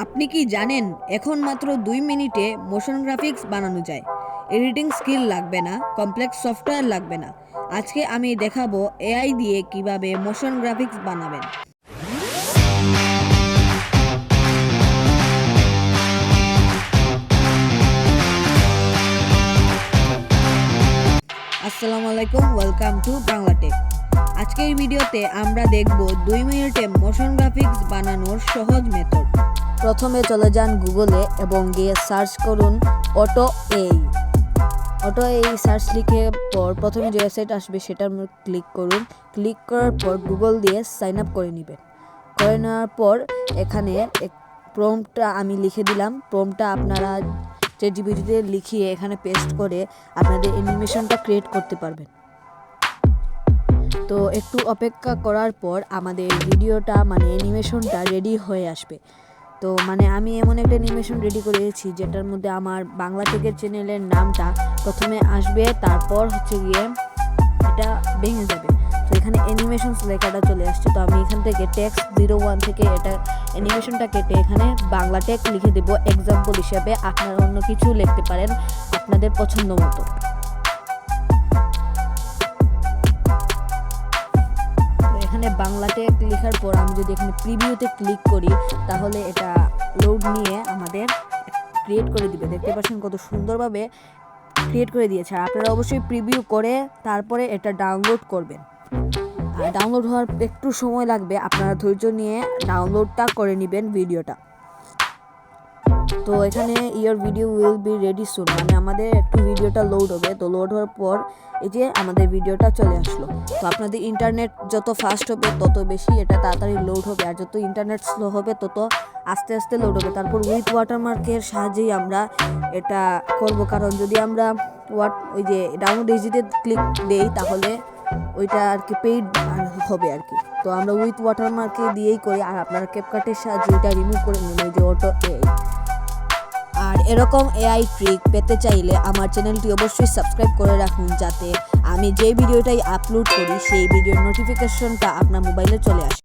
আপনি কি জানেন এখন মাত্র 2 মিনিটে মোশন গ্রাফিক্স বানানো যায়। এডিটিং স্কিল লাগবে না, কমপ্লেক্স সফটওয়্যার লাগবে না। আজকে আমি দেখাবো এআই দিয়ে কিভাবে মোশন গ্রাফিক্স বানাবেন। আসসালামু আলাইকুম, ওয়েলকাম টু বাংলা টেক। আজকের ভিডিওতে আমরা দেখব 2 মিনিটে মোশন গ্রাফিক্স বানানোর সহজ মেথড। প্রথমে চলে যান গুগলে এবং গিয়ে সার্চ করুন অটো এই সার্চ লিখে পর প্রথমে যে ওয়েবসাইট আসবে সেটার মধ্যে ক্লিক করুন। ক্লিক করার পর গুগল দিয়ে সাইন আপ করে নেবেন। করে নেওয়ার পর এখানে প্রম্পটটা আমি লিখে দিলাম। প্রম্পটটা আপনারা চ্যাটজিপিটিতে লিখিয়ে এখানে পেস্ট করে আপনাদের অ্যানিমেশনটা ক্রিয়েট করতে পারবেন। তো একটু অপেক্ষা করার পর আমাদের ভিডিওটা অ্যানিমেশনটা রেডি হয়ে আসবে। তো আমি এমন একটা অ্যানিমেশন রেডি করেছি যেটার মধ্যে আমার বাংলা টেকের চ্যানেলের নামটা প্রথমে আসবে, তারপর গিয়ে এটা ভেঙে যাবে। তো এখানে অ্যানিমেশনস লেখাটা চলে আসছে। তো আমি এখান থেকে টেক্সট 01 থেকে এটা অ্যানিমেশনটা কেটে এখানে বাংলা টেক লিখে দেব এক্সাম্পল হিসেবে। আপনারা অন্য কিছু লিখতে পারেন আপনাদের পছন্দ মতো। এখানে বাংলা টেক লেখার পর আমি যদি এখানে প্রিভিউতে ক্লিক করি তাহলে এটা লোড নিয়ে আমাদের ক্রিয়েট করে দিবে। দেখতে পাচ্ছেন কত সুন্দরভাবে ক্রিয়েট করে দিয়েছে। আর আপনারা অবশ্যই প্রিভিউ করে তারপরে এটা ডাউনলোড করবেন। আর ডাউনলোড হওয়ার একটু সময় লাগবে, আপনারা ধৈর্য নিয়ে ডাউনলোডটা করে নেবেন ভিডিওটা। তো এখানে your video will be ready সুন, আমাদের একটু ভিডিওটা লোড হবে। তো লোড হওয়ার পর এই যে আমাদের ভিডিওটা চলে আসলো। তো আপনাদের ইন্টারনেট যত ফাস্ট হবে তত বেশি এটা তাড়াতাড়ি লোড হবে, আর যত ইন্টারনেট স্লো হবে তত আস্তে আস্তে লোড হবে। তারপর উইথ ওয়াটারমার্কের সাহায্যেই আমরা এটা করব, কারণ যদি আমরা ওই যে ডাউনলোড ইজিতে ক্লিক দেই তাহলে ওইটা আর কি পেইড হবে আর কি। তো আমরা উইথ ওয়াটারমার্কে দিয়েই করি। আর আপনারা ক্যাপকাটের সাহায্যে ওইটা রিমুভ করে নেবেন, ওই যে অটো এআই। আর এরকম এআই ট্রিক পেতে চাইলে আমার চ্যানেলটি অবশ্যই সাবস্ক্রাইব করে রাখুন, যাতে আমি যে ভিডিওটাই আপলোড করি সেই ভিডিওর নোটিফিকেশনটা আপনার মোবাইলে চলে আসে।